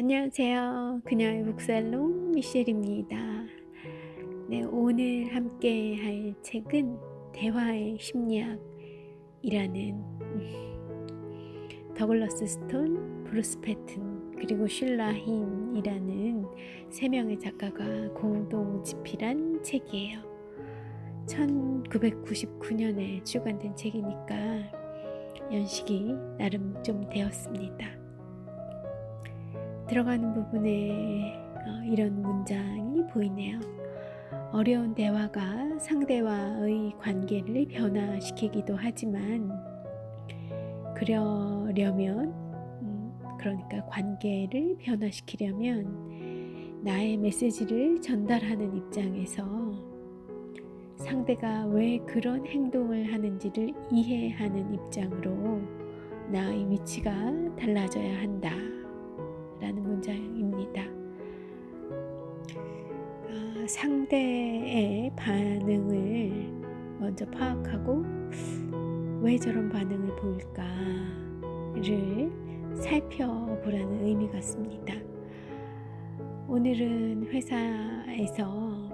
안녕하세요. 그녀의 북살롱 미셸입니다. 네, 오늘 함께 할 책은 대화의 심리학이라는 더글러스 스톤, 브루스 패튼, 그리고 슐라 힌이라는 세 명의 작가가 공동 집필한 책이에요. 1999년에 출간된 책이니까 연식이 나름 좀 되었습니다. 들어가는 부분에 이런 문장이 보이네요. 어려운 대화가 상대와의 관계를 변화시키기도 하지만 그러려면 그러니까 관계를 변화시키려면 나의 메시지를 전달하는 입장에서 상대가 왜 그런 행동을 하는지를 이해하는 입장으로 나의 위치가 달라져야 한다 라는 문장입니다. 상대의 반응을 먼저 파악하고 왜 저런 반응을 보일까를 살펴보라는 의미 같습니다. 오늘은 회사에서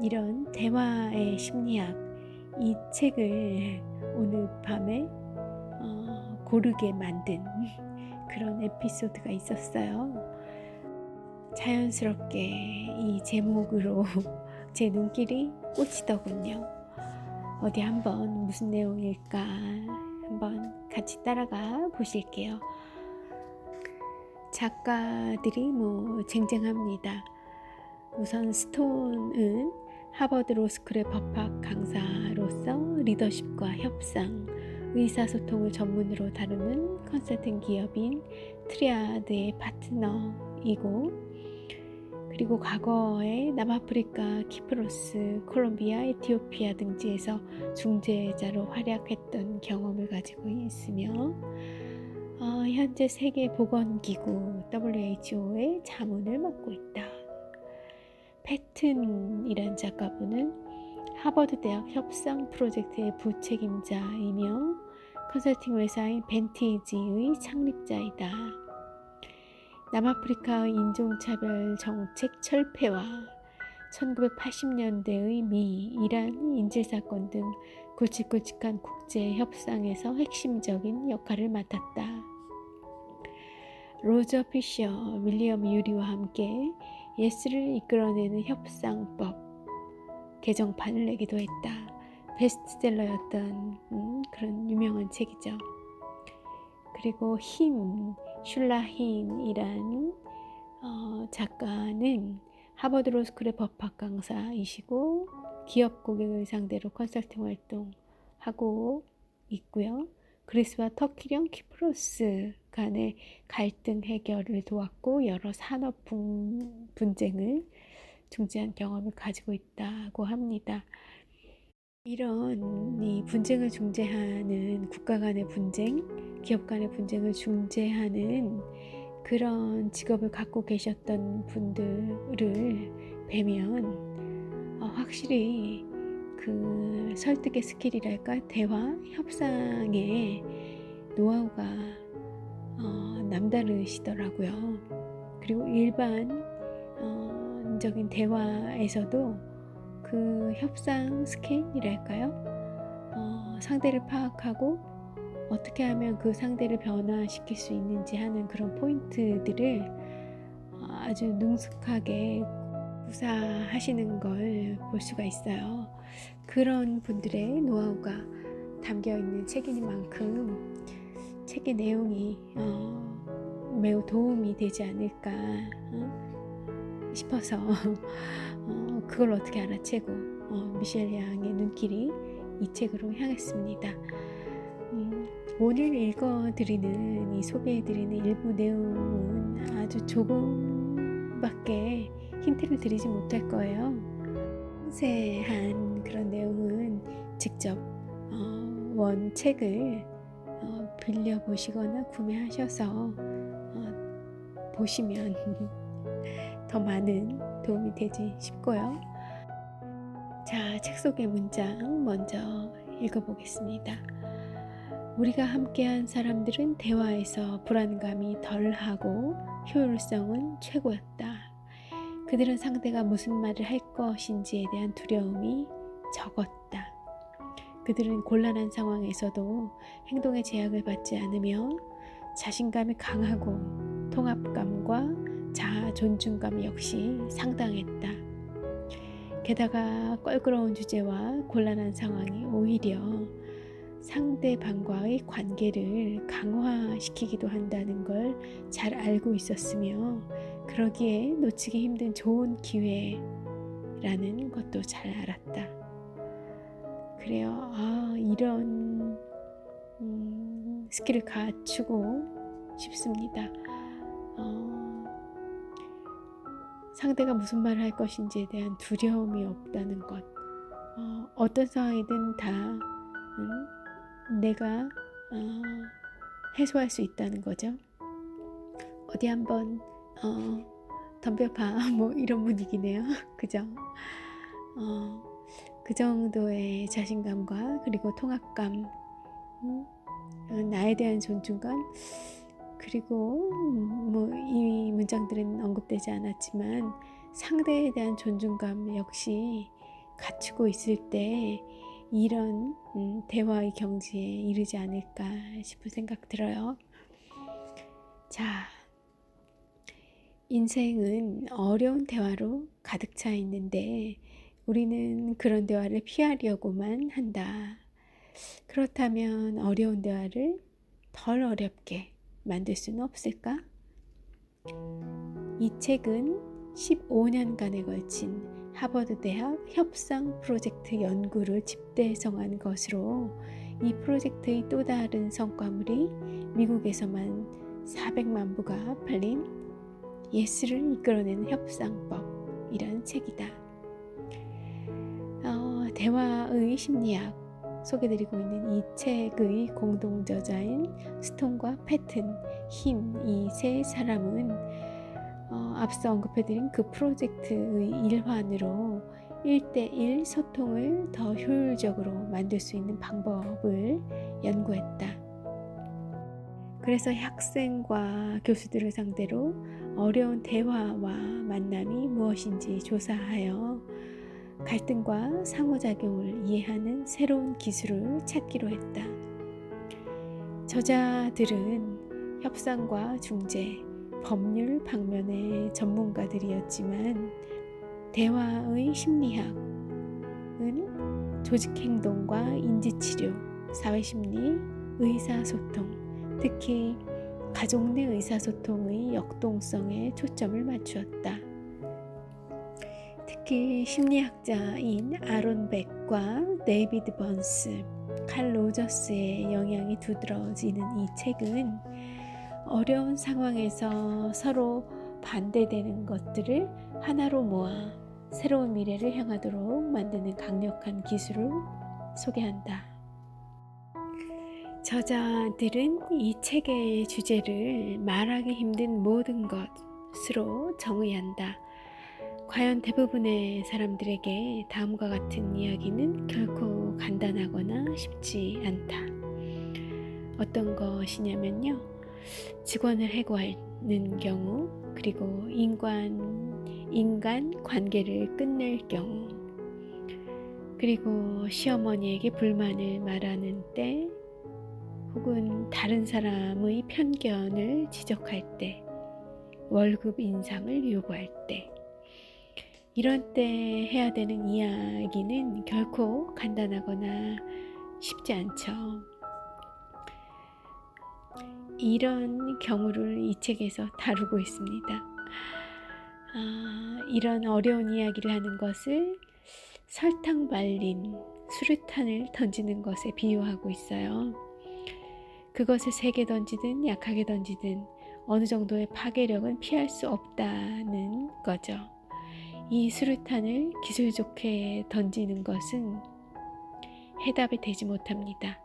이런 대화의 심리학 이 책을 오늘 밤에 고르게 만든 그런 에피소드가 있었어요. 자연스럽게 이 제목으로 제 눈길이 꽂히더군요. 어디 한번 무슨 내용일까 한번 같이 따라가 보실게요. 작가들이 쟁쟁합니다. 우선 스톤은 하버드 로스쿨의 법학 강사로서 리더십과 협상, 의사소통을 전문으로 다루는 컨설팅 기업인 트리아드의 파트너이고, 그리고 과거에 남아프리카, 키프로스, 콜롬비아, 에티오피아 등지에서 중재자로 활약했던 경험을 가지고 있으며 현재 세계보건기구 WHO의 자문을 맡고 있다. 패튼이란 작가분은 하버드 대학 협상 프로젝트의 부책임자이며 컨설팅 회사인 벤티지의 창립자이다. 남아프리카의 인종차별 정책 철폐와 1980년대의 미, 이란 인질사건 등 굵직굵직한 국제 협상에서 핵심적인 역할을 맡았다. 로저 피셔, 윌리엄 유리와 함께 예스를 이끌어내는 협상법 개정판을 내기도 했다. 베스트셀러였던 그런 유명한 책이죠. 그리고 슐라 힌이란 작가는 하버드 로스쿨의 법학 강사이시고 기업 고객을 상대로 컨설팅 활동하고 있고요. 그리스와 터키령 키프로스 간의 갈등 해결을 도왔고 여러 산업 분쟁을 중재한 경험을 가지고 있다고 합니다. 이런 이 분쟁을 중재하는 국가 간의 분쟁, 기업 간의 분쟁을 중재하는 그런 직업을 갖고 계셨던 분들을 뵈면 확실히 그 설득의 스킬이랄까, 대화, 협상의 노하우가 남다르시더라고요. 그리고 일반적인 대화에서도 그 협상 스킬이랄까요? 상대를 파악하고 어떻게 하면 그 상대를 변화시킬 수 있는지 하는 그런 포인트들을 아주 능숙하게 구사하시는 걸 볼 수가 있어요. 그런 분들의 노하우가 담겨있는 책이니만큼 책의 내용이 매우 도움이 되지 않을까 싶어서 그걸 어떻게 알아채고 미셸 양의 눈길이 이 책으로 향했습니다. 오늘 읽어드리는 소개해드리는 일부 내용은 아주 조금밖에 힌트를 드리지 못할 거예요. 상세한 그런 내용은 직접 원책을 빌려보시거나 구매하셔서 보시면 더 많은 도움이 되지 싶고요. 자, 책 속의 문장 먼저 읽어보겠습니다. 우리가 함께한 사람들은 대화에서 불안감이 덜하고 효율성은 최고였다. 그들은 상대가 무슨 말을 할 것인지에 대한 두려움이 적었다. 그들은 곤란한 상황에서도 행동의 제약을 받지 않으며 자신감이 강하고 통합감과 자아 존중감 역시 상당했다. 게다가 껄끄러운 주제와 곤란한 상황이 오히려 상대방과의 관계를 강화시키기도 한다는 걸 잘 알고 있었으며 그러기에 놓치기 힘든 좋은 기회라는 것도 잘 알았다. 그래요. 이런 스킬을 갖추고 싶습니다. 상대가 무슨 말을 할 것인지에 대한 두려움이 없다는 것. 어떤 상황이든 다 내가 해소할 수 있다는 거죠. 어디 한번 덤벼봐 뭐 이런 분위기네요. 그죠? 그 정도의 자신감과 그리고 통합감, 나에 대한 존중감, 그리고 뭐 이 문장들은 언급되지 않았지만 상대에 대한 존중감 역시 갖추고 있을 때 이런 대화의 경지에 이르지 않을까 싶은 생각 들어요. 자, 인생은 어려운 대화로 가득 차 있는데 우리는 그런 대화를 피하려고만 한다. 그렇다면 어려운 대화를 덜 어렵게 만들 수는 없을까? 이 책은 15년간에 걸친 하버드 대학 협상 프로젝트 연구를 집대성한 것으로 이 프로젝트의 또 다른 성과물이 미국에서만 400만 부가 팔린 예스를 이끌어내는 협상법이라는 책이다. 대화의 심리학 소개드리고 있는 이 책의 공동 저자인 스톤과 패튼, 흰 이 세 사람은 앞서 언급해드린 그 프로젝트의 일환으로 1대1 소통을 더 효율적으로 만들 수 있는 방법을 연구했다. 그래서 학생과 교수들을 상대로 어려운 대화와 만남이 무엇인지 조사하여 갈등과 상호작용을 이해하는 새로운 기술을 찾기로 했다. 저자들은 협상과 중재, 법률 방면의 전문가들이었지만 대화의 심리학은 조직행동과 인지치료, 사회심리, 의사소통, 특히 가족 내 의사소통의 역동성에 초점을 맞추었다. 특히 심리학자인 아론 벡과 데이비드 번스, 칼 로저스의 영향이 두드러지는 이 책은 어려운 상황에서 서로 반대되는 것들을 하나로 모아 새로운 미래를 향하도록 만드는 강력한 기술을 소개한다. 저자들은 이 책의 주제를 말하기 힘든 모든 것으로 정의한다. 과연 대부분의 사람들에게 다음과 같은 이야기는 결코 간단하거나 쉽지 않다. 어떤 것이냐면요, 직원을 해고하는 경우, 그리고 인간 관계를 끝낼 경우, 그리고 시어머니에게 불만을 말하는 때, 혹은 다른 사람의 편견을 지적할 때, 월급 인상을 요구할 때, 이런 때 해야 되는 이야기는 결코 간단하거나 쉽지 않죠. 이런 경우를 이 책에서 다루고 있습니다. 이런 어려운 이야기를 하는 것을 설탕 발린 수류탄을 던지는 것에 비유하고 있어요. 그것을 세게 던지든 약하게 던지든 어느 정도의 파괴력은 피할 수 없다는 거죠. 이 수류탄을 기술 좋게 던지는 것은 해답이 되지 못합니다.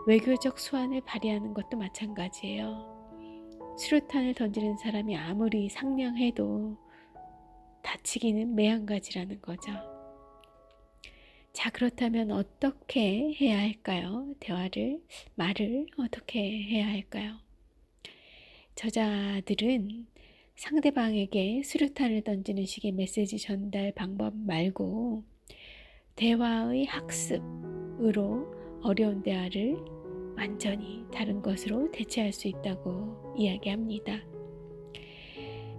외교적 수완을 발휘하는 것도 마찬가지예요. 수류탄을 던지는 사람이 아무리 상냥해도 다치기는 매한가지라는 거죠. 자, 그렇다면 어떻게 해야 할까요? 말을 어떻게 해야 할까요? 저자들은 상대방에게 수류탄을 던지는 식의 메시지 전달 방법 말고 대화의 학습으로 어려운 대화를 완전히 다른 것으로 대체할 수 있다고 이야기합니다.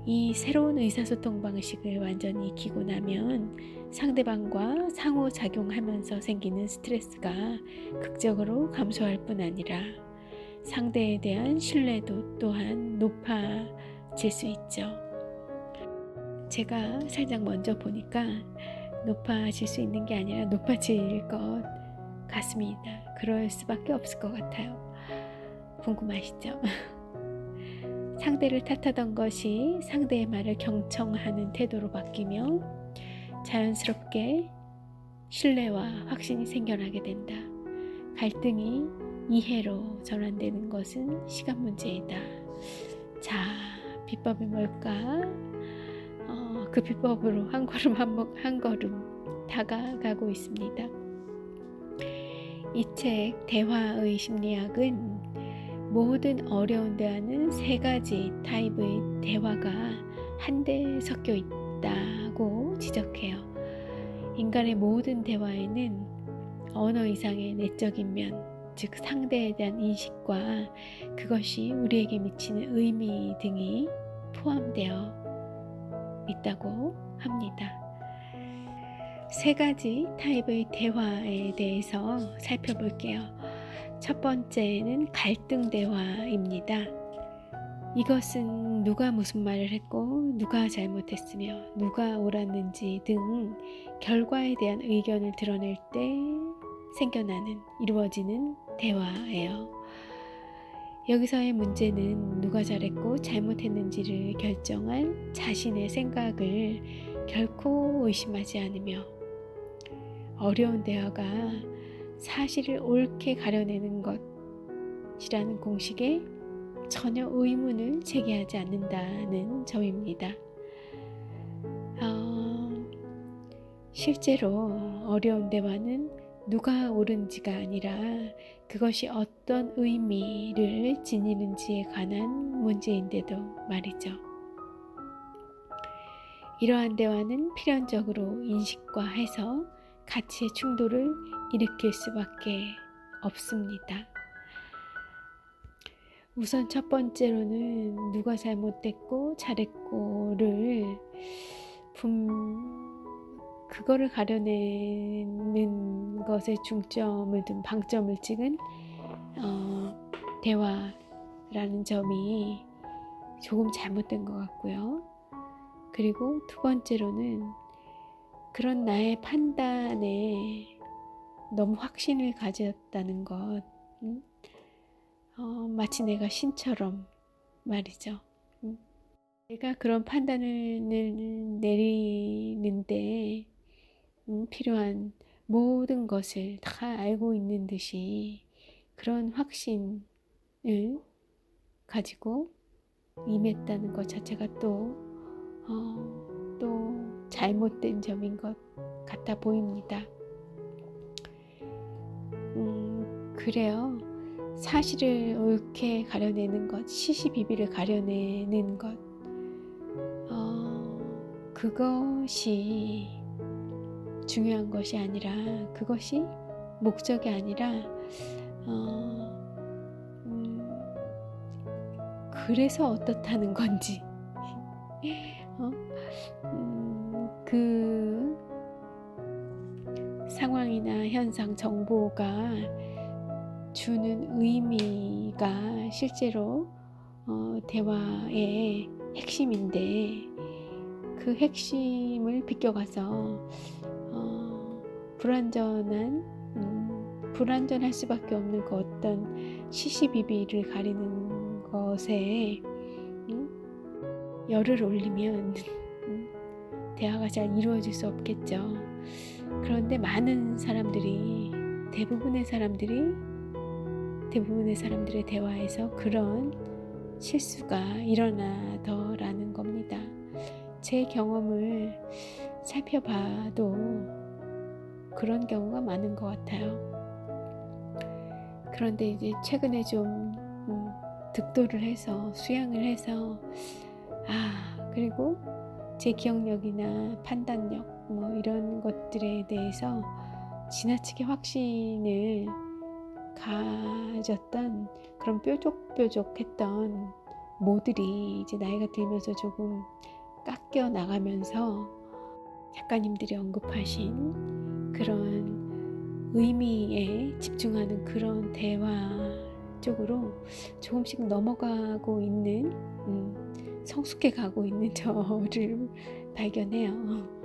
이 새로운 의사소통 방식을 완전히 익히고 나면 상대방과 상호작용하면서 생기는 스트레스가 극적으로 감소할 뿐 아니라 상대에 대한 신뢰도 또한 높아질 수 있죠. 제가 살짝 먼저 보니까 높아질 수 있는 게 아니라 높아질 것 같습니다. 그럴 수밖에 없을 것 같아요. 궁금하시죠? 상대를 탓하던 것이 상대의 말을 경청하는 태도로 바뀌며 자연스럽게 신뢰와 확신이 생겨나게 된다. 갈등이 이해로 전환되는 것은 시간 문제이다. 자, 비법이 뭘까? 그 비법으로 한 걸음 다가가고 있습니다. 이 책 대화의 심리학은 모든 어려운 대화는 세 가지 타입의 대화가 한데 섞여 있다고 지적해요. 인간의 모든 대화에는 언어 이상의 내적인 면, 즉 상대에 대한 인식과 그것이 우리에게 미치는 의미 등이 포함되어 있다고 합니다. 세 가지 타입의 대화에 대해서 살펴볼게요. 첫 번째는 갈등 대화입니다. 이것은 누가 무슨 말을 했고 누가 잘못했으며 누가 옳았는지 등 결과에 대한 의견을 드러낼 때 이루어지는 대화예요. 여기서의 문제는 누가 잘했고 잘못했는지를 결정한 자신의 생각을 결코 의심하지 않으며 어려운 대화가 사실을 옳게 가려내는 것이라는 공식에 전혀 의문을 제기하지 않는다는 점입니다. 실제로 어려운 대화는 누가 옳은지가 아니라 그것이 어떤 의미를 지니는지에 관한 문제인데도 말이죠. 이러한 대화는 필연적으로 인식과 해석, 가치의 충돌을 일으킬 수밖에 없습니다. 우선 첫 번째로는 누가 잘못됐고 잘했고를 그거를 가려내는 것에 중점을 둔 방점을 찍은 대화라는 점이 조금 잘못된 것 같고요. 그리고 두 번째로는 그런 나의 판단에 너무 확신을 가졌다는 것, 마치 내가 신처럼 말이죠. 내가 그런 판단을 내리는데 필요한 모든 것을 다 알고 있는 듯이 그런 확신을 가지고 임했다는 것 자체가 또 잘못된 점인 것 같아 보입니다. 그래요. 사실을 옳게 가려내는 것, 시시비비를 가려내는 것, 그것이 중요한 것이 아니라, 그것이 목적이 아니라, 그래서 어떻다는 건지, 그 상황이나 현상, 정보가 주는 의미가 실제로 대화의 핵심인데 그 핵심을 비껴가서 불완전할 수밖에 없는 그 어떤 시시비비를 가리는 것에 열을 올리면 대화가 잘 이루어질 수 없겠죠. 그런데 대부분의 사람들의 대화에서 그런 실수가 일어나더라는 겁니다. 제 경험을 살펴봐도 그런 경우가 많은 것 같아요. 그런데 이제 최근에 좀 득도를 해서 수양을 해서 그리고 제 기억력이나 판단력 뭐 이런 것들에 대해서 지나치게 확신을 가졌던 그런 뾰족뾰족했던 모들이 이제 나이가 들면서 조금 깎여 나가면서 작가님들이 언급하신 그런 의미에 집중하는 그런 대화 쪽으로 조금씩 넘어가고 있는 성숙해 가고 있는 저를 발견해요.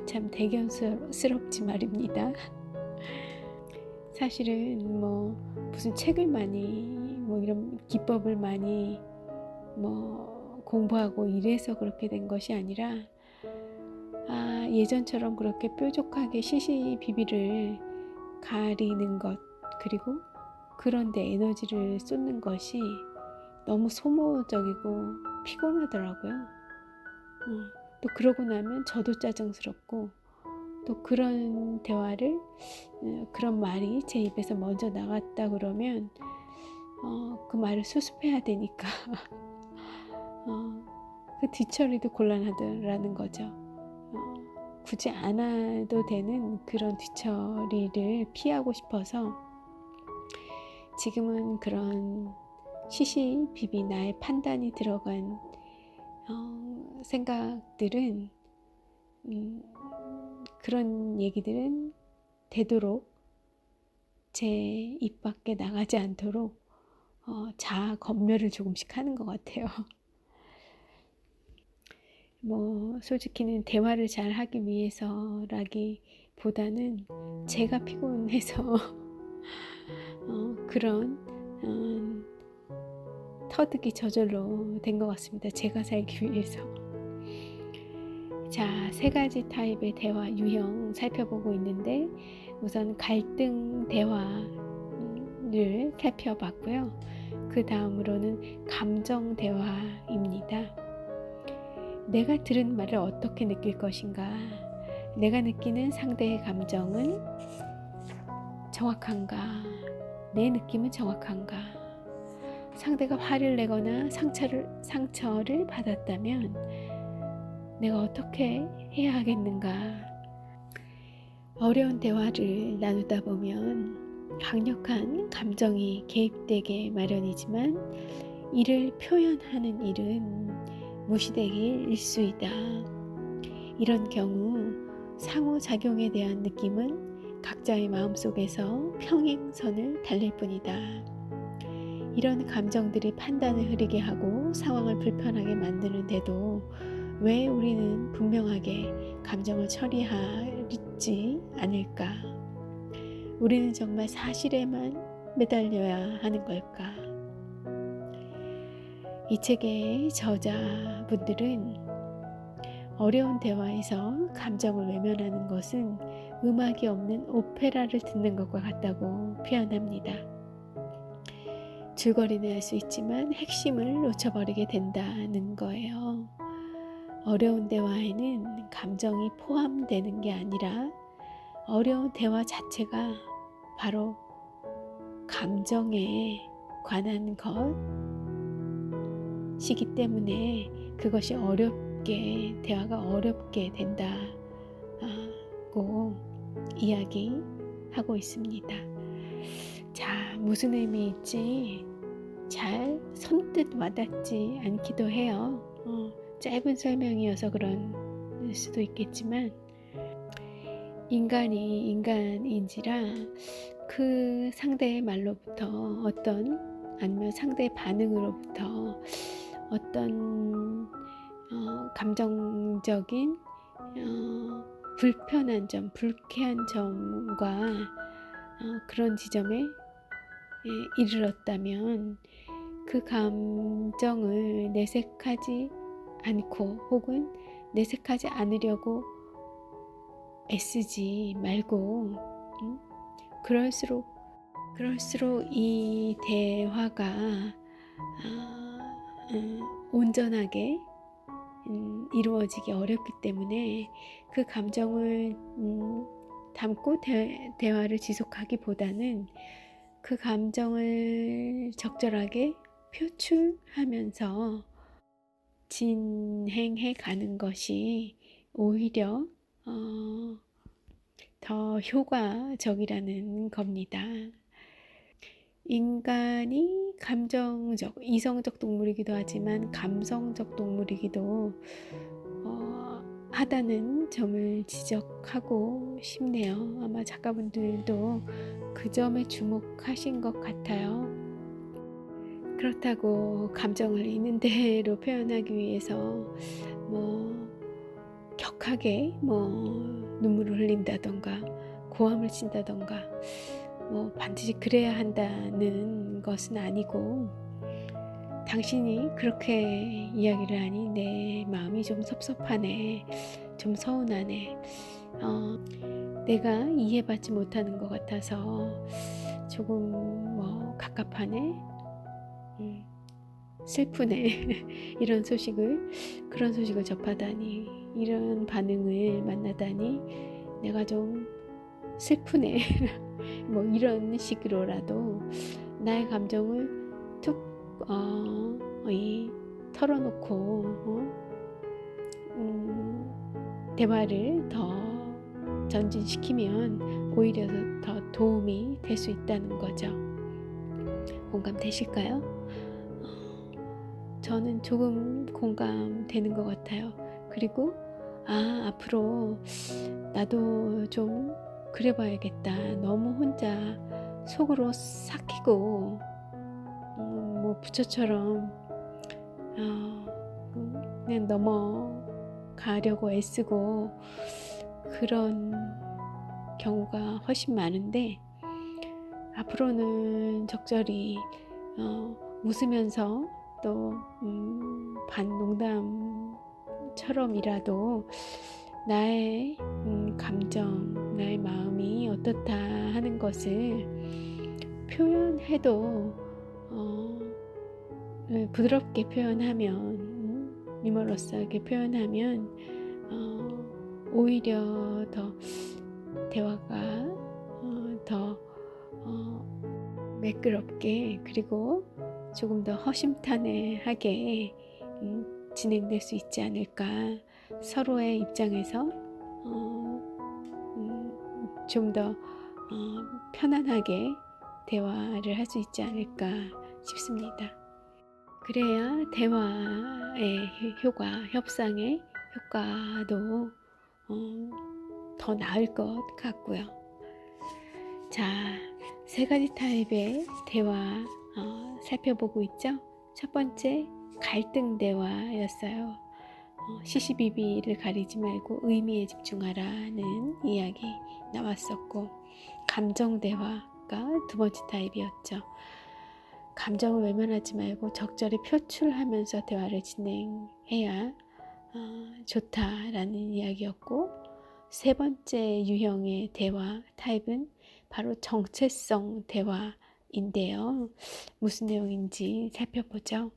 참 대견스럽지 말입니다. 사실은 뭐 무슨 책을 많이 뭐 이런 기법을 많이 뭐 공부하고 이래서 그렇게 된 것이 아니라 예전처럼 그렇게 뾰족하게 시시비비를 가리는 것, 그리고 그런데 에너지를 쏟는 것이 너무 소모적이고 피곤하더라고요. 또 그러고 나면 저도 짜증스럽고, 또 그런 대화를 그런 말이 제 입에서 먼저 나갔다 그러면 그 말을 수습해야 되니까 그 뒤처리도 곤란하더라는 거죠. 굳이 안 해도 되는 그런 뒤처리를 피하고 싶어서 지금은 그런 시시비비 나의 판단이 들어간 생각들은 그런 얘기들은 되도록 제 입 밖에 나가지 않도록 자아 검열을 조금씩 하는 것 같아요. 뭐 솔직히는 대화를 잘 하기 위해서라기보다는 제가 피곤해서 그런 터득이 저절로 된 것 같습니다. 제가 살기 위해서. 자, 3가지 타입의 대화 유형 살펴보고 있는데, 우선 갈등 대화를 살펴봤고요. 그 다음으로는 감정 대화입니다. 내가 들은 말을 어떻게 느낄 것인가? 내가 느끼는 상대의 감정은 정확한가? 내 느낌은 정확한가? 상대가 화를 내거나 상처를 받았다면 내가 어떻게 해야 하겠는가? 어려운 대화를 나누다 보면 강력한 감정이 개입되게 마련이지만 이를 표현하는 일은 무시되기 일쑤이다. 이런 경우 상호작용에 대한 느낌은 각자의 마음속에서 평행선을 달릴 뿐이다. 이런 감정들이 판단을 흐리게 하고 상황을 불편하게 만드는데도 왜 우리는 분명하게 감정을 처리하지 않을까? 우리는 정말 사실에만 매달려야 하는 걸까? 이 책의 저자분들은 어려운 대화에서 감정을 외면하는 것은 음악이 없는 오페라를 듣는 것과 같다고 표현합니다. 줄거리는 알 수 있지만 핵심을 놓쳐버리게 된다는 거예요. 어려운 대화에는 감정이 포함되는 게 아니라 어려운 대화 자체가 바로 감정에 관한 것이기 때문에 그것이 대화가 어렵게 된다고 이야기하고 있습니다. 자, 무슨 의미일지 잘 선뜻 와닿지 않기도 해요. 짧은 설명이어서 그런 수도 있겠지만 인간이 인간인지라 그 상대의 말로부터 아니면 상대의 반응으로부터 어떤 감정적인 불편한 점, 불쾌한 점과 그런 지점에 이르렀다면 그 감정을 내색하지 않고 혹은 내색하지 않으려고 애쓰지 말고 그럴수록 이 대화가 온전하게 이루어지기 어렵기 때문에 그 감정을 담고 대화를 지속하기보다는 그 감정을 적절하게 표출하면서 진행해 가는 것이 오히려 더 효과적이라는 겁니다. 인간이 이성적 동물이기도 하지만 감성적 동물이기도 하다는 점을 지적하고 싶네요. 아마 작가분들도 그 점에 주목하신 것 같아요. 그렇다고 감정을 있는 대로 표현하기 위해서 격하게 눈물을 흘린다던가 고함을 친다던가 반드시 그래야 한다는 것은 아니고, 당신이 그렇게 이야기를 하니 내 마음이 좀 섭섭하네, 좀 서운하네, 내가 이해받지 못하는 것 같아서 조금 갑갑하네, 슬프네 그런 소식을 접하다니, 이런 반응을 만나다니 내가 좀 슬프네 이런 식으로라도 나의 감정을 툭 털어놓고 대화를 더 전진시키면 오히려 더 도움이 될 수 있다는 거죠. 공감되실까요? 저는 조금 공감되는 것 같아요. 그리고 앞으로 나도 좀 그래봐야겠다. 너무 혼자 속으로 삭히고 부처처럼 그냥 넘어가려고 애쓰고 그런 경우가 훨씬 많은데, 앞으로는 적절히 웃으면서 또 반농담처럼이라도 나의 감정, 나의 마음이 어떻다 하는 것을 표현해도 부드럽게 표현하면, 유머러스하게 표현하면 오히려 더 대화가 더 매끄럽게, 그리고 조금 더 허심탄회하게 진행될 수 있지 않을까. 서로의 입장에서 좀 더 편안하게 대화를 할 수 있지 않을까 싶습니다. 그래야 대화의 효과, 협상의 효과도 더 나을 것 같고요. 자, 3가지 타입의 대화 살펴보고 있죠. 첫 번째, 갈등 대화였어요. 시시비비를 가리지 말고 의미에 집중하라는 이야기 나왔었고, 감정 대화가 2번째 타입이었죠. 감정을 외면하지 말고 적절히 표출하면서 대화를 진행해야 좋다라는 이야기였고, 3번째 유형의 대화 타입은 바로 정체성 대화인데요. 무슨 내용인지 살펴보죠.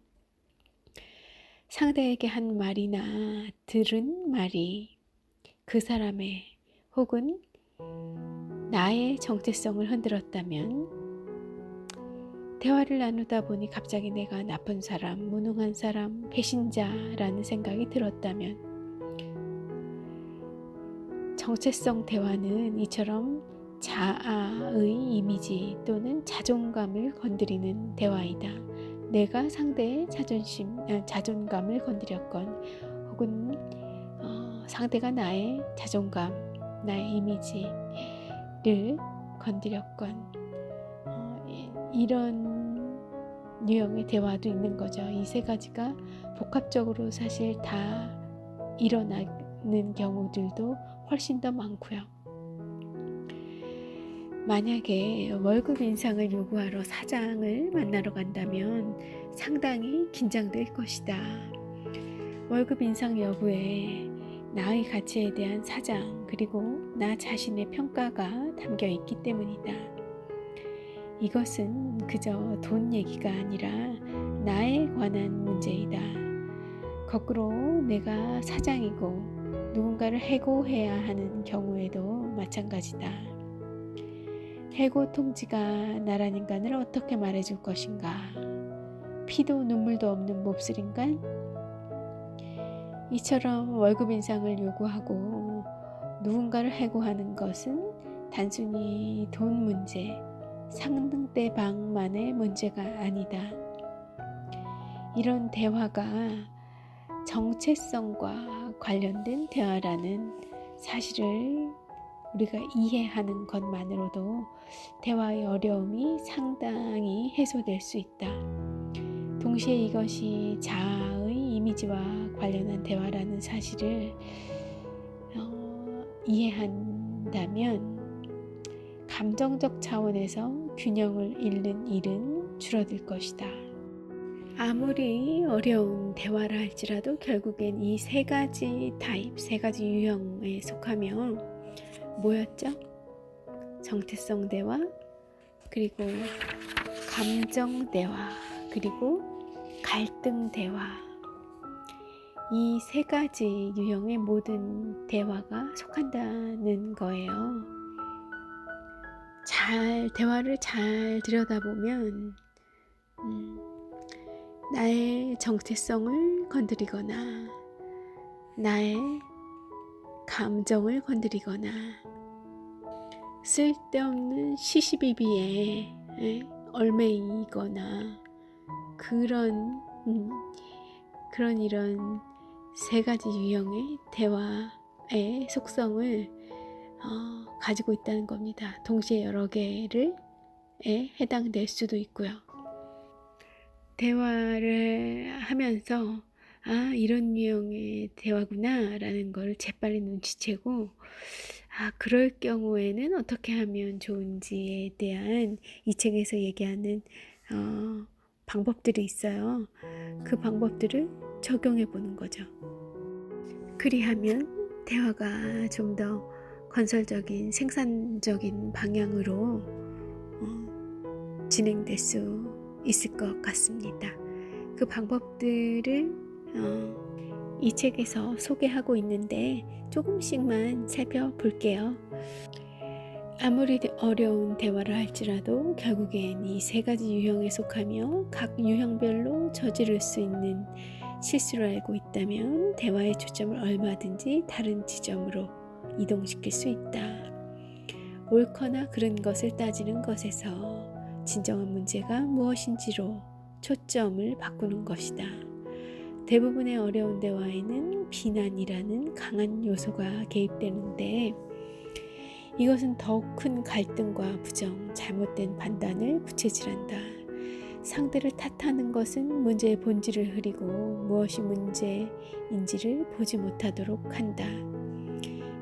상대에게 한 말이나 들은 말이 그 사람의 혹은 나의 정체성을 흔들었다면, 대화를 나누다 보니 갑자기 내가 나쁜 사람, 무능한 사람, 배신자라는 생각이 들었다면, 정체성 대화는 이처럼 자아의 이미지 또는 자존감을 건드리는 대화이다. 내가 상대의 자존감을 건드렸건, 혹은 상대가 나의 자존감, 나의 이미지를 건드렸건, 이런 유형의 대화도 있는 거죠. 이 3가지가 복합적으로 사실 다 일어나는 경우들도 훨씬 더 많고요. 만약에 월급 인상을 요구하러 사장을 만나러 간다면 상당히 긴장될 것이다. 월급 인상 여부에 나의 가치에 대한 사장, 그리고 나 자신의 평가가 담겨 있기 때문이다. 이것은 그저 돈 얘기가 아니라 나에 관한 문제이다. 거꾸로 내가 사장이고 누군가를 해고해야 하는 경우에도 마찬가지다. 해고 통지가 나란 인간을 어떻게 말해줄 것인가? 피도 눈물도 없는 몹쓸 인간? 이처럼 월급 인상을 요구하고 누군가를 해고하는 것은 단순히 돈 문제, 상대방만의 문제가 아니다. 이런 대화가 정체성과 관련된 대화라는 사실을 우리가 이해하는 것만으로도 대화의 어려움이 상당히 해소될 수 있다. 동시에 이것이 자아의 이미지와 관련한 대화라는 사실을 이해한다면 감정적 차원에서 균형을 잃는 일은 줄어들 것이다. 아무리 어려운 대화를 할지라도 결국엔 이 세 가지 타입, 세 가지 유형에 속하며 뭐였죠? 정체성 대화, 그리고 감정 대화, 그리고 갈등 대화. 이 세 가지 유형의 모든 대화가 속한다는 거예요. 대화를 잘 들여다보면 나의 정체성을 건드리거나 나의 감정을 건드리거나 쓸데없는 시시비비에 얽매이거나 그런 이런 세 가지 유형의 대화의 속성을 가지고 있다는 겁니다. 동시에 여러 개를 해당될 수도 있고요. 대화를 하면서 이런 유형의 대화구나 라는 걸 재빨리 눈치채고 그럴 경우에는 어떻게 하면 좋은지에 대한 이 책에서 얘기하는 방법들이 있어요. 그 방법들을 적용해 보는 거죠. 그리하면 대화가 좀 더 건설적인 생산적인 방향으로 진행될 수 있을 것 같습니다. 그 방법들을 이 책에서 소개하고 있는데 조금씩만 살펴볼게요. 아무리 어려운 대화를 할지라도 결국엔 이 세 가지 유형에 속하며 각 유형별로 저지를 수 있는 실수를 알고 있다면 대화의 초점을 얼마든지 다른 지점으로 이동시킬 수 있다. 옳거나 그른 것을 따지는 것에서 진정한 문제가 무엇인지로 초점을 바꾸는 것이다. 대부분의 어려운 대화에는 비난이라는 강한 요소가 개입되는데 이것은 더욱 큰 갈등과 부정, 잘못된 판단을 부채질한다. 상대를 탓하는 것은 문제의 본질을 흐리고 무엇이 문제인지를 보지 못하도록 한다.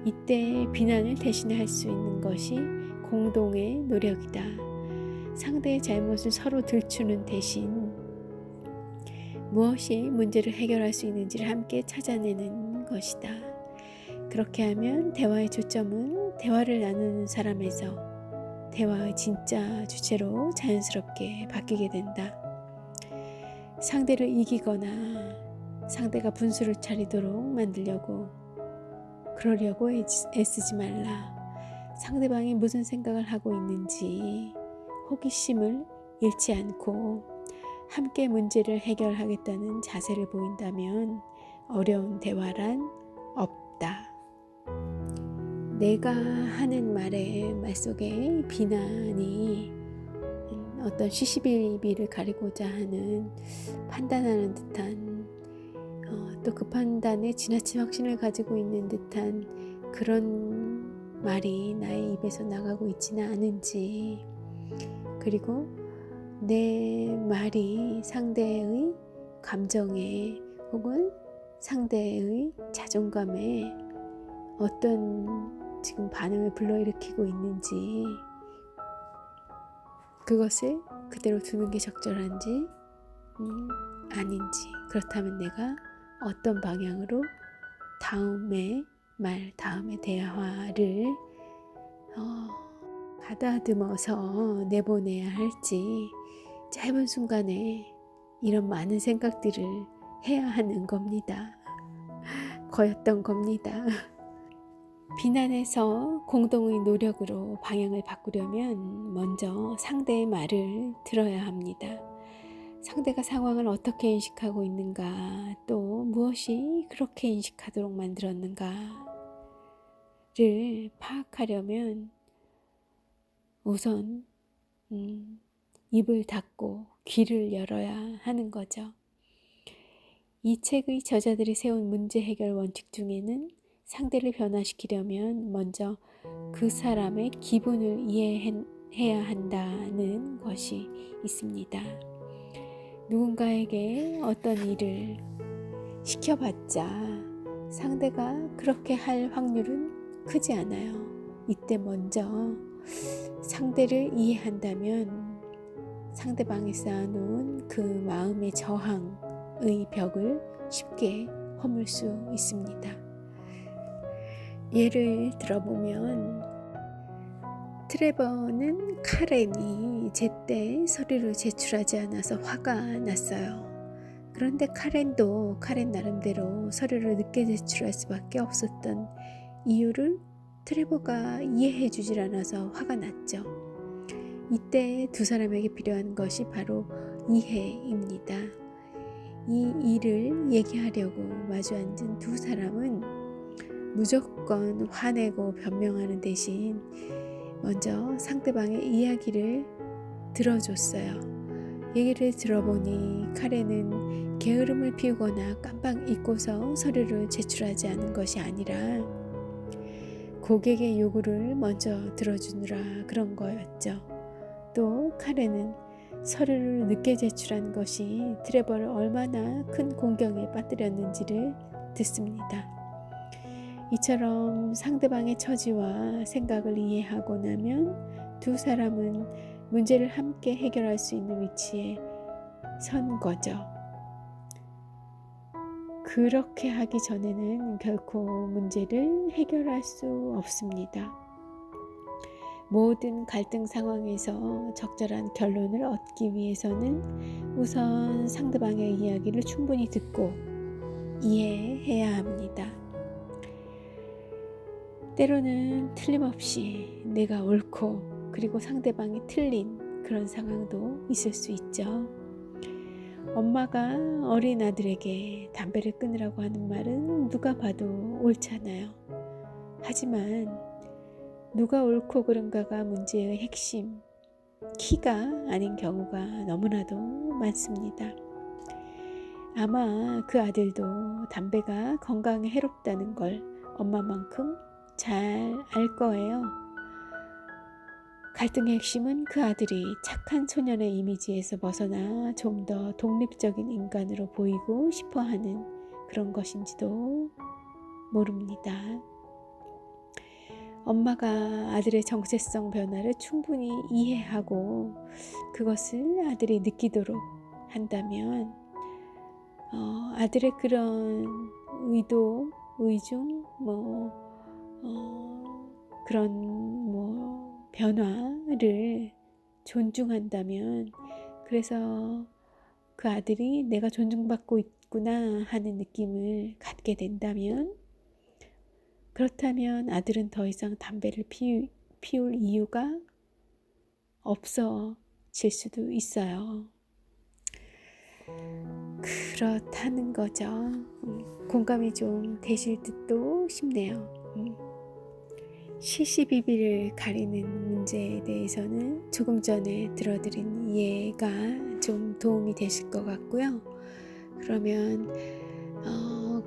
이때 비난을 대신할 수 있는 것이 공동의 노력이다. 상대의 잘못을 서로 들추는 대신 무엇이 문제를 해결할 수 있는지를 함께 찾아내는 것이다. 그렇게 하면 대화의 초점은 대화를 나누는 사람에서 대화의 진짜 주체로 자연스럽게 바뀌게 된다. 상대를 이기거나 상대가 분수를 차리도록 만들려고 그러려고 애쓰지 말라. 상대방이 무슨 생각을 하고 있는지 호기심을 잃지 않고 함께 문제를 해결하겠다는 자세를 보인다면 어려운 대화란 없다. 내가 하는 말 속에 비난이 어떤 시시비비를 가리고자 하는 판단하는 듯한 또 그 판단에 지나친 확신을 가지고 있는 듯한 그런 말이 나의 입에서 나가고 있지는 않은지, 그리고 내 말이 상대의 감정에 혹은 상대의 자존감에 어떤 지금 반응을 불러일으키고 있는지, 그것을 그대로 두는 게 적절한지 아닌지, 그렇다면 내가 어떤 방향으로 다음의 대화를 가다듬어서 내보내야 할지 짧은 순간에 이런 많은 생각들을 해야 하는 겁니다. 거였던 겁니다. 비난에서 공동의 노력으로 방향을 바꾸려면 먼저 상대의 말을 들어야 합니다. 상대가 상황을 어떻게 인식하고 있는가, 또 무엇이 그렇게 인식하도록 만들었는가를 파악하려면 우선 입을 닫고 귀를 열어야 하는 거죠. 이 책의 저자들이 세운 문제 해결 원칙 중에는 상대를 변화시키려면 먼저 그 사람의 기분을 이해해야 한다는 것이 있습니다. 누군가에게 어떤 일을 시켜봤자 상대가 그렇게 할 확률은 크지 않아요. 이때 먼저 상대를 이해한다면 상대방이 쌓아놓은 그 마음의 저항의 벽을 쉽게 허물 수 있습니다. 예를 들어보면 트레버는 카렌이 제때 서류를 제출하지 않아서 화가 났어요. 그런데 카렌도 카렌 나름대로 서류를 늦게 제출할 수밖에 없었던 이유를 트레버가 이해해 주질 않아서 화가 났죠. 이때 두 사람에게 필요한 것이 바로 이해입니다. 이 일을 얘기하려고 마주 앉은 두 사람은 무조건 화내고 변명하는 대신 먼저 상대방의 이야기를 들어줬어요. 얘기를 들어보니 카렌은 게으름을 피우거나 깜빡 잊고서 서류를 제출하지 않은 것이 아니라 고객의 요구를 먼저 들어주느라 그런 거였죠. 또 카렌은 서류를 늦게 제출한 것이 트레버를 얼마나 큰 공경에 빠뜨렸는지를 듣습니다. 이처럼 상대방의 처지와 생각을 이해하고 나면 두 사람은 문제를 함께 해결할 수 있는 위치에 선 거죠. 그렇게 하기 전에는 결코 문제를 해결할 수 없습니다. 모든 갈등 상황에서 적절한 결론을 얻기 위해서는 우선 상대방의 이야기를 충분히 듣고 이해해야 합니다. 때로는 틀림없이 내가 옳고 그리고 상대방이 틀린 그런 상황도 있을 수 있죠. 엄마가 어린 아들에게 담배를 끊으라고 하는 말은 누가 봐도 옳잖아요. 하지만 누가 옳고 그른가가 문제의 핵심, 키가 아닌 경우가 너무나도 많습니다. 아마 그 아들도 담배가 건강에 해롭다는 걸 엄마만큼 잘 알 거예요. 갈등의 핵심은 그 아들이 착한 소년의 이미지에서 벗어나 좀 더 독립적인 인간으로 보이고 싶어하는 그런 것인지도 모릅니다. 엄마가 아들의 정체성 변화를 충분히 이해하고 그것을 아들이 느끼도록 한다면 아들의 그런 의도, 의중, 그런 변화를 존중한다면, 그래서 그 아들이 내가 존중받고 있구나 하는 느낌을 갖게 된다면, 그렇다면 아들은 더 이상 담배를 피울 이유가 없어질 수도 있어요. 그렇다는 거죠. 공감이 좀 되실 듯도 싶네요. 시시비비를 가리는 문제에 대해서는 조금 전에 들어드린 예가 좀 도움이 되실 것 같고요. 그러면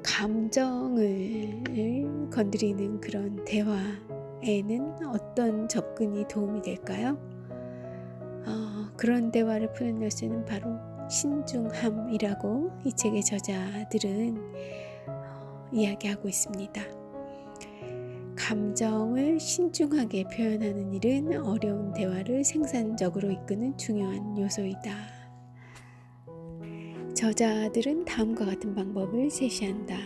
감정을 건드리는 그런 대화에는 어떤 접근이 도움이 될까요? 그런 대화를 푸는 열쇠는 바로 신중함이라고 이 책의 저자들은 이야기하고 있습니다. 감정을 신중하게 표현하는 일은 어려운 대화를 생산적으로 이끄는 중요한 요소이다. 저자들은 다음과 같은 방법을 제시한다.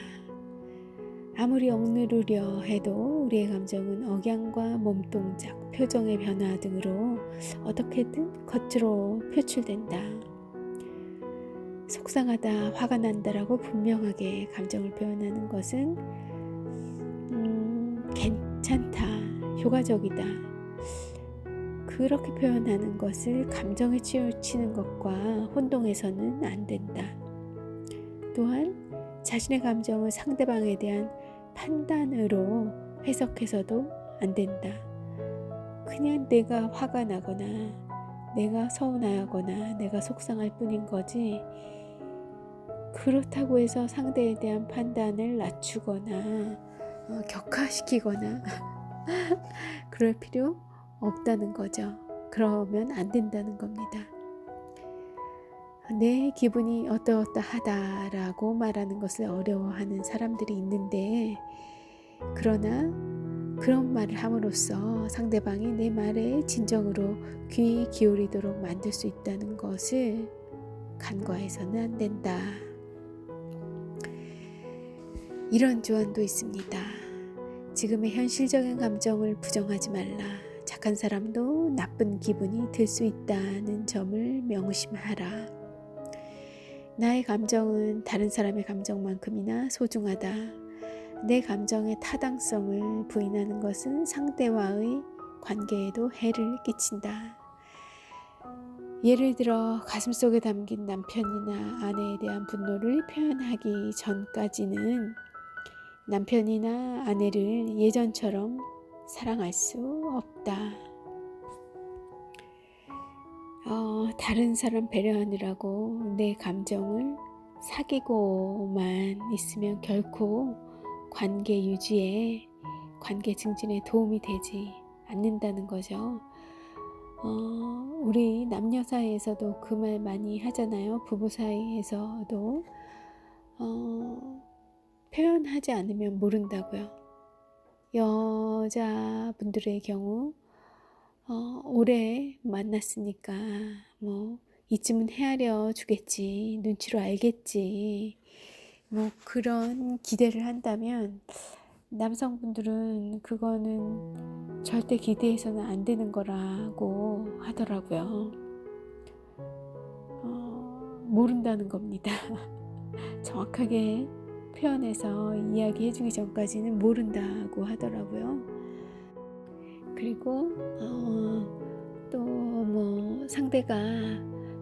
아무리 억누르려 해도 우리의 감정은 억양과 몸동작, 표정의 변화 등으로 어떻게든 겉으로 표출된다. 속상하다, 화가 난다라고 분명하게 감정을 표현하는 것은 괜찮다, 효과적이다, 그렇게 표현하는 것을 감정에 치우치는 것과 혼동해서는 안 된다. 또한 자신의 감정을 상대방에 대한 판단으로 해석해서도 안 된다. 그냥 내가 화가 나거나 내가 서운하거나 내가 속상할 뿐인 거지, 그렇다고 해서 상대에 대한 판단을 낮추거나 격하시키거나 그럴 필요 없다는 거죠. 그러면 안 된다는 겁니다. 내 기분이 어떠어떠하다라고 말하는 것을 어려워하는 사람들이 있는데, 그러나 그런 말을 함으로써 상대방이 내 말에 진정으로 귀 기울이도록 만들 수 있다는 것을 간과해서는 안 된다. 이런 조언도 있습니다. 지금의 현실적인 감정을 부정하지 말라. 착한 사람도 나쁜 기분이 들 수 있다는 점을 명심하라. 나의 감정은 다른 사람의 감정만큼이나 소중하다. 내 감정의 타당성을 부인하는 것은 상대와의 관계에도 해를 끼친다. 예를 들어 가슴속에 담긴 남편이나 아내에 대한 분노를 표현하기 전까지는 남편이나 아내를 예전처럼 사랑할 수 없다. 다른 사람 배려하느라고 내 감정을 사귀고만 있으면 결코 관계 유지에, 관계 증진에 도움이 되지 않는다는 거죠. 우리 남녀 사이에서도 그 말 많이 하잖아요. 부부 사이에서도 표현하지 않으면 모른다고요. 여자분들의 경우 오래 만났으니까 뭐 이쯤은 헤아려 주겠지, 눈치로 알겠지, 뭐 그런 기대를 한다면, 남성분들은 그거는 절대 기대해서는 안 되는 거라고 하더라고요. 모른다는 겁니다. 정확하게 표현해서 이야기해 주기 전까지는 모른다고 하더라고요. 그리고 또 뭐 상대가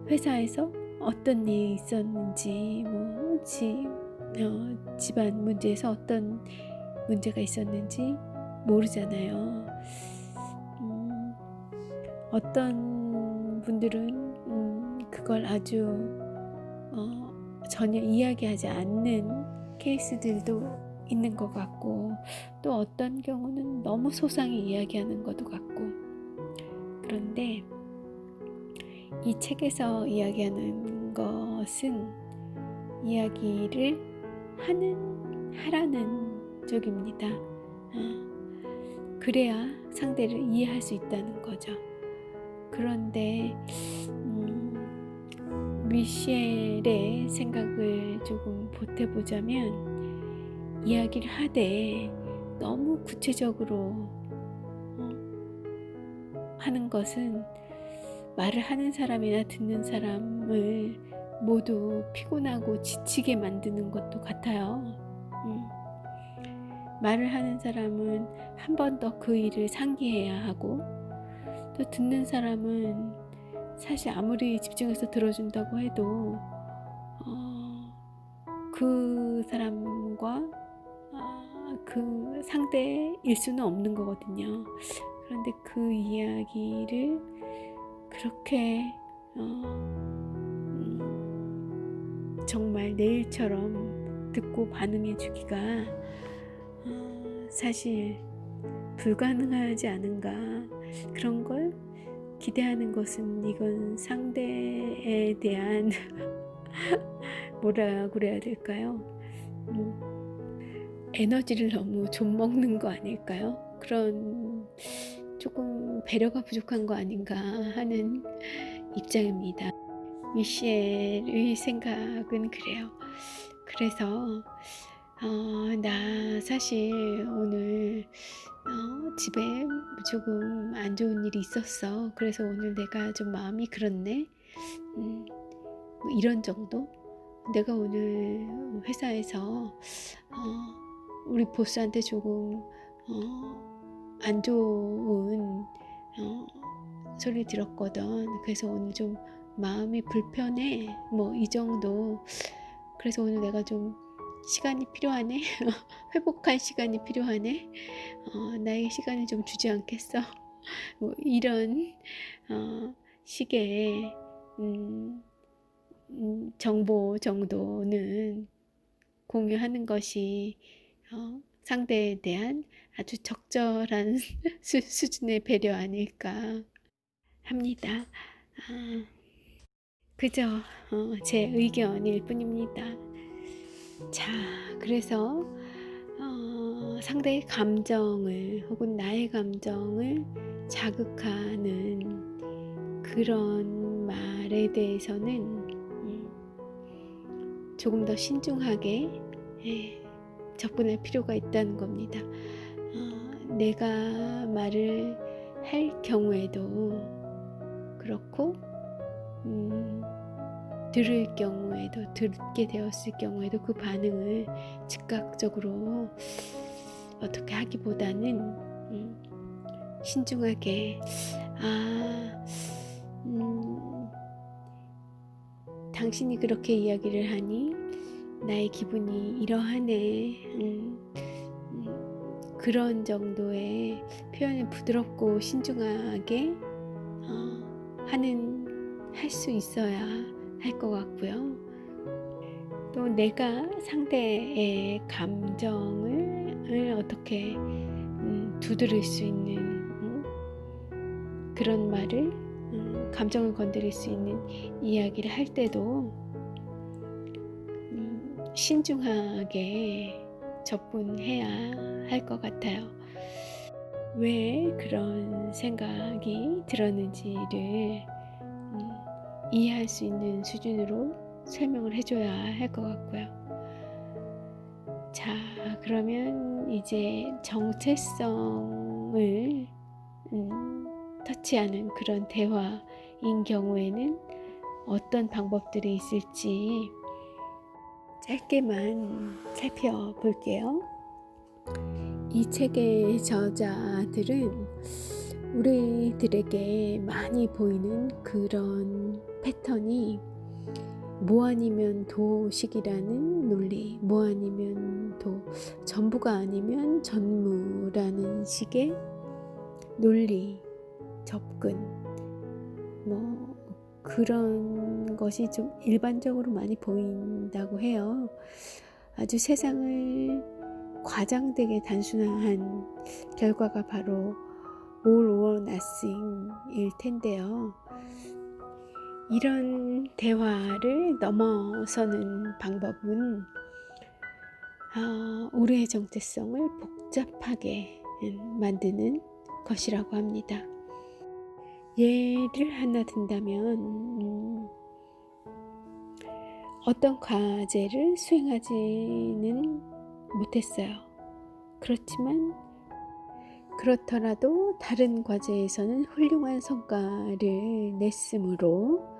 회사에서 어떤 일이 있었는지, 뭐 집안 문제에서 어떤 문제가 있었는지 모르잖아요. 어떤 분들은 그걸 아주 전혀 이야기하지 않는 케이스들도 있는 것 같고, 또 어떤 경우는 너무 소상히 이야기하는 것도 같고. 그런데 이 책에서 이야기하는 것은 이야기를 하라는 쪽입니다. 그래야 상대를 이해할 수 있다는 거죠. 그런데 미셸의 생각을 조금 보태보자면, 이야기를 하되 너무 구체적으로 하는 것은 말을 하는 사람이나 듣는 사람을 모두 피곤하고 지치게 만드는 것도 같아요. 말을 하는 사람은 한 번 더 그 일을 상기해야 하고, 또 듣는 사람은 사실 아무리 집중해서 들어준다고 해도 그 사람과 그 상대일 수는 없는 거거든요. 그런데 그 이야기를 그렇게 정말 내일처럼 듣고 반응해 주기가 사실 불가능하지 않은가. 그런 걸 기대하는 것은, 이건 상대에 대한 뭐라 그래야 될까요? 에너지를 너무 좀 먹는 거 아닐까요? 그런 조금 배려가 부족한 거 아닌가 하는 입장입니다. 미셸의 생각은 그래요. 그래서 나 사실 오늘 집에 조금 안 좋은 일이 있었어. 그래서 오늘 내가 좀 마음이 그렇네. 뭐 이런 정도? 내가 오늘 회사에서 우리 보스한테 조금 안 좋은 소리 들었거든. 그래서 오늘 좀 마음이 불편해. 뭐 이 정도. 그래서 오늘 내가 좀 시간이 필요하네. 회복할 시간이 필요하네. 나에게 시간을 좀 주지 않겠어? 뭐 이런 식의 정보 정도는 공유하는 것이 상대에 대한 아주 적절한 수준의 배려 아닐까 합니다. 그저 제 의견일 뿐입니다. 자, 그래서 상대의 감정을 혹은 나의 감정을 자극하는 그런 말에 대해서는 조금 더 신중하게 접근할 필요가 있다는 겁니다. 내가 말을 할 경우에도 그렇고 들을 경우에도, 듣게 되었을 경우에도 그 반응을 즉각적으로 어떻게 하기보다는 신중하게 당신이 그렇게 이야기를 하니 나의 기분이 이러하네. 그런 정도의 표현을 부드럽고 신중하게 할 수 있어야 할 것 같고요. 또 내가 상대의 감정을 어떻게 두드릴 수 있는 그런 말을 감정을 건드릴 수 있는 이야기를 할 때도 신중하게 접근해야 할 것 같아요. 왜 그런 생각이 들었는지를 이해할 수 있는 수준으로 설명을 해줘야 할 것 같고요. 자, 그러면 이제 정체성을 터치하는 그런 대화인 경우에는 어떤 방법들이 있을지 짧게만 살펴볼게요. 이 책의 저자들은 우리들에게 많이 보이는 그런 패턴이 뭐 아니면 도식이라는 논리, 뭐 아니면 도, 전부가 아니면 전무라는 식의 논리, 접근, 뭐 그런 것이 좀 일반적으로 많이 보인다고 해요. 아주 세상을 과장되게 단순한 결과가 바로 all or nothing일 텐데요. 이런 대화를 넘어서는 방법은 우리의 정체성을 복잡하게 만드는 것이라고 합니다. 예를 하나 든다면 어떤 과제를 수행하지는 못했어요. 그렇지만 그렇더라도 다른 과제에서는 훌륭한 성과를 냈으므로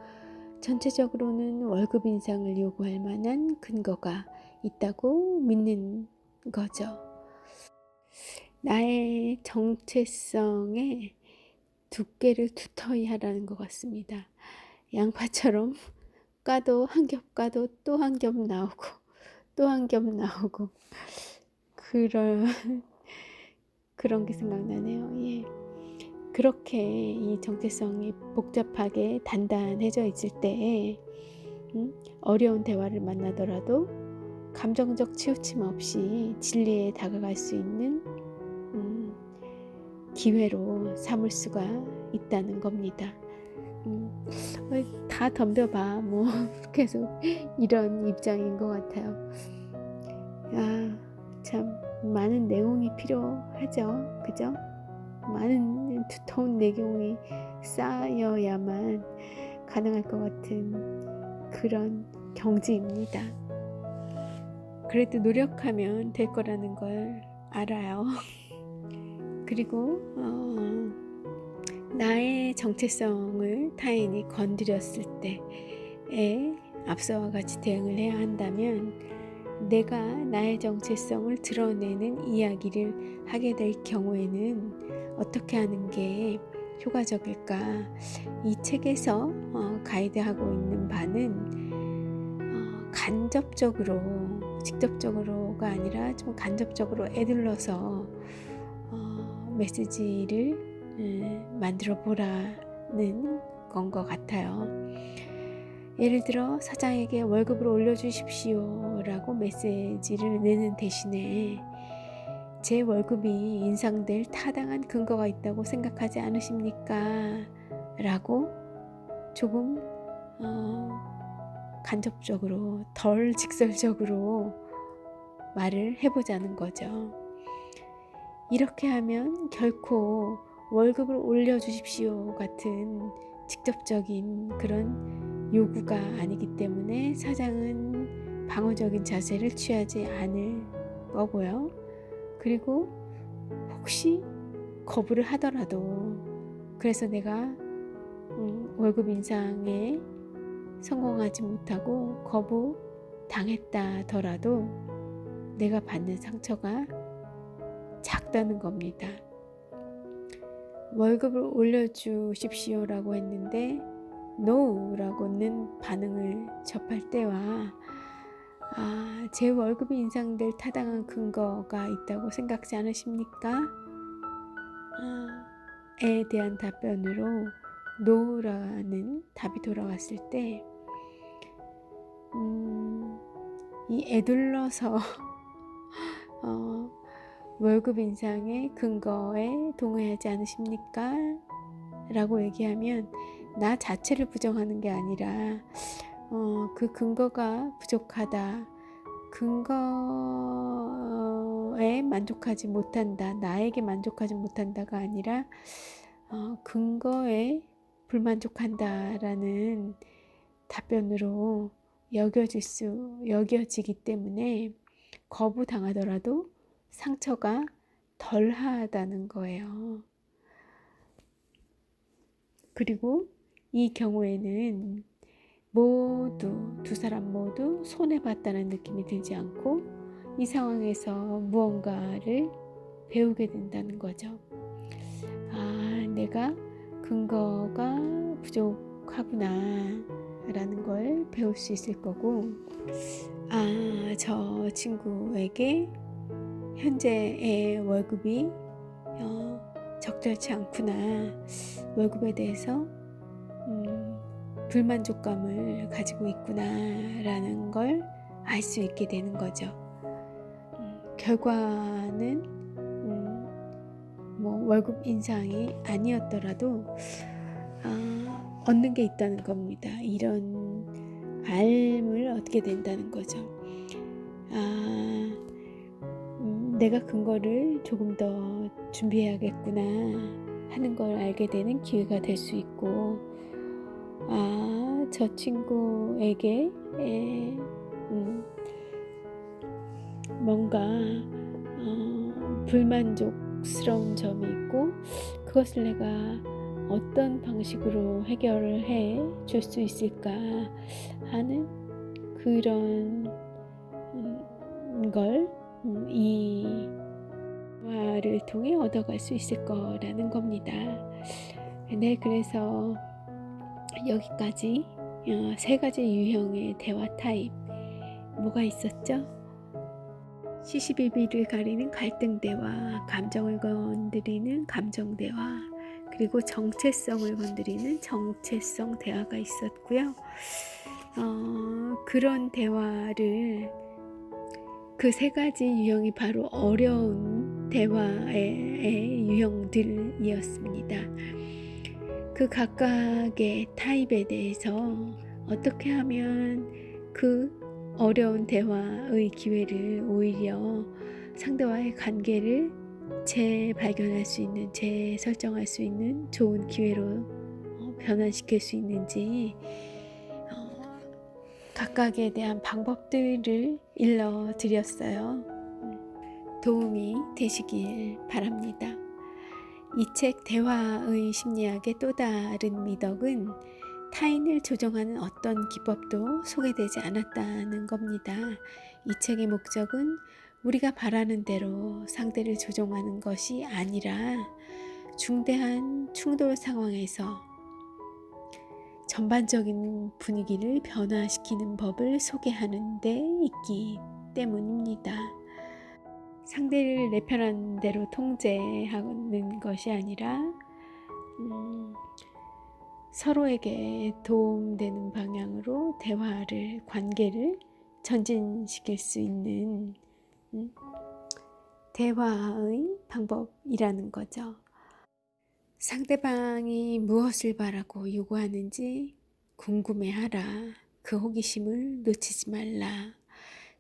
전체적으로는 월급 인상을 요구할 만한 근거가 있다고 믿는 거죠. 나의 정체성에 두께를 두터이 하라는 것 같습니다. 양파처럼 까도 한 겹 까도 또 한 겹 나오고 또 한 겹 나오고 그런 게 생각나네요. 예. 그렇게 이 정체성이 복잡하게 단단해져 있을 때 어려운 대화를 만나더라도 감정적 치우침 없이 진리에 다가갈 수 있는 기회로 삼을 수가 있다는 겁니다. 다 덤벼봐 뭐 계속 이런 입장인 것 같아요. 참 많은 내용이 필요하죠. 그죠? 많은 두터운 내용이 쌓여야만 가능할 것 같은 그런 경지입니다. 그래도 노력하면 될 거라는 걸 알아요. 그리고 나의 정체성을 타인이 건드렸을 때에 앞서와 같이 대응을 해야 한다면 내가 나의 정체성을 드러내는 이야기를 하게 될 경우에는 어떻게 하는 게 효과적일까? 이 책에서 가이드하고 있는 바는 간접적으로, 직접적으로가 아니라 좀 간접적으로 에둘러서 메시지를 만들어 보라는 건 것 같아요. 예를 들어 사장에게 월급을 올려주십시오 라고 메시지를 내는 대신에 제 월급이 인상될 타당한 근거가 있다고 생각하지 않으십니까? 라고 조금 간접적으로, 덜 직설적으로 말을 해보자는 거죠. 이렇게 하면 결코 월급을 올려주십시오 같은 직접적인 그런 요구가 아니기 때문에 사장은 방어적인 자세를 취하지 않을 거고요. 그리고 혹시 거부를 하더라도, 그래서 내가 월급 인상에 성공하지 못하고 거부 당했다더라도 내가 받는 상처가 작다는 겁니다. 월급을 올려주십시오 라고 했는데 No 라고는 반응을 접할 때와 제 월급이 인상될 타당한 근거가 있다고 생각지 않으십니까? 에 대한 답변으로 No라는 답이 돌아왔을 때 이 에둘러서 월급 인상의 근거에 동의하지 않으십니까? 라고 얘기하면 나 자체를 부정하는 게 아니라 그 근거가 부족하다, 근거에 만족하지 못한다, 나에게 만족하지 못한다가 아니라 근거에 불만족한다라는 답변으로 여겨지기 때문에 거부당하더라도 상처가 덜하다는 거예요. 그리고 이 경우에는 두 사람 모두 손해봤다는 느낌이 들지 않고 이 상황에서 무언가를 배우게 된다는 거죠. 내가 근거가 부족하구나 라는 걸 배울 수 있을 거고, 저 친구에게 현재의 월급이 적절치 않구나, 월급에 대해서 불만족감을 가지고 있구나 라는 걸 알 수 있게 되는 거죠. 결과는 월급 인상이 아니었더라도 얻는 게 있다는 겁니다. 이런 알을 얻게 된다는 거죠. 내가 근거를 조금 더 준비해야겠구나 하는 걸 알게 되는 기회가 될 수 있고, 저 친구에게 뭔가 불만족스러운 점이 있고 그것을 내가 어떤 방식으로 해결을 해 줄 수 있을까 하는 그런 걸 이 대화를 통해 얻어갈 수 있을 거라는 겁니다. 네, 그래서 여기까지 3가지 유형의 대화 타입 뭐가 있었죠? 시시비비를 가리는 갈등 대화, 감정을 건드리는 감정 대화, 그리고 정체성을 건드리는 정체성 대화가 있었고요. 그런 대화를, 그 3가지 유형이 바로 어려운 대화의 유형들이었습니다. 그 각각의 타입에 대해서 어떻게 하면 그 어려운 대화의 기회를 오히려 상대와의 관계를 재발견할 수 있는, 재설정할 수 있는 좋은 기회로 변환시킬 수 있는지 각각에 대한 방법들을 일러드렸어요. 도움이 되시길 바랍니다. 이 책 대화의 심리학의 또 다른 미덕은 타인을 조종하는 어떤 기법도 소개되지 않았다는 겁니다. 이 책의 목적은 우리가 바라는 대로 상대를 조종하는 것이 아니라 중대한 충돌 상황에서 전반적인 분위기를 변화시키는 법을 소개하는 데 있기 때문입니다. 상대를 내 편한 대로 통제하는 것이 아니라 서로에게 도움되는 방향으로 대화를, 관계를 전진시킬 수 있는 대화의 방법이라는 거죠. 상대방이 무엇을 바라고 요구하는지 궁금해하라. 그 호기심을 놓치지 말라.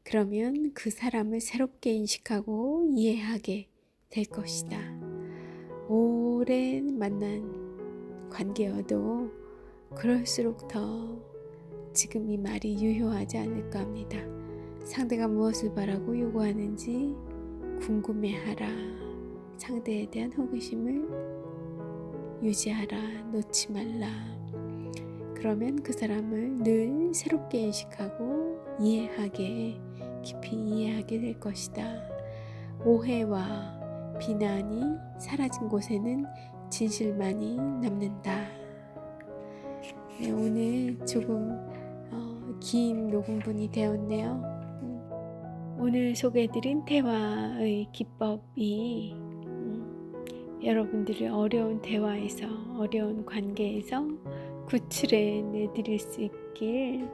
그러면 그 사람을 새롭게 인식하고 이해하게 될 것이다. 오랜 만난 관계여도 그럴수록 더 지금 이 말이 유효하지 않을까 합니다. 상대가 무엇을 바라고 요구하는지 궁금해하라. 상대에 대한 호기심을 유지하라. 놓지 말라. 그러면 그 사람을 늘 새롭게 인식하고 깊이 이해하게 될 것이다. 오해와 비난이 사라진 곳에는 진실만이 남는다. 네, 오늘 조금 긴 녹음분이 되었네요. 오늘 소개해드린 대화의 기법이 여러분들을 어려운 대화에서, 어려운 관계에서 구출해내드릴 수 있길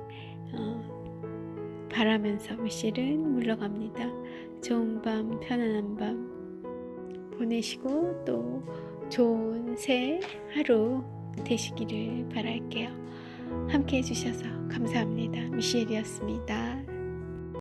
바라면서 미셸은 물러갑니다. 좋은 밤, 편안한 밤 보내시고 또 좋은 새 하루 되시기를 바랄게요. 함께 해주셔서 감사합니다. 미셸이었습니다.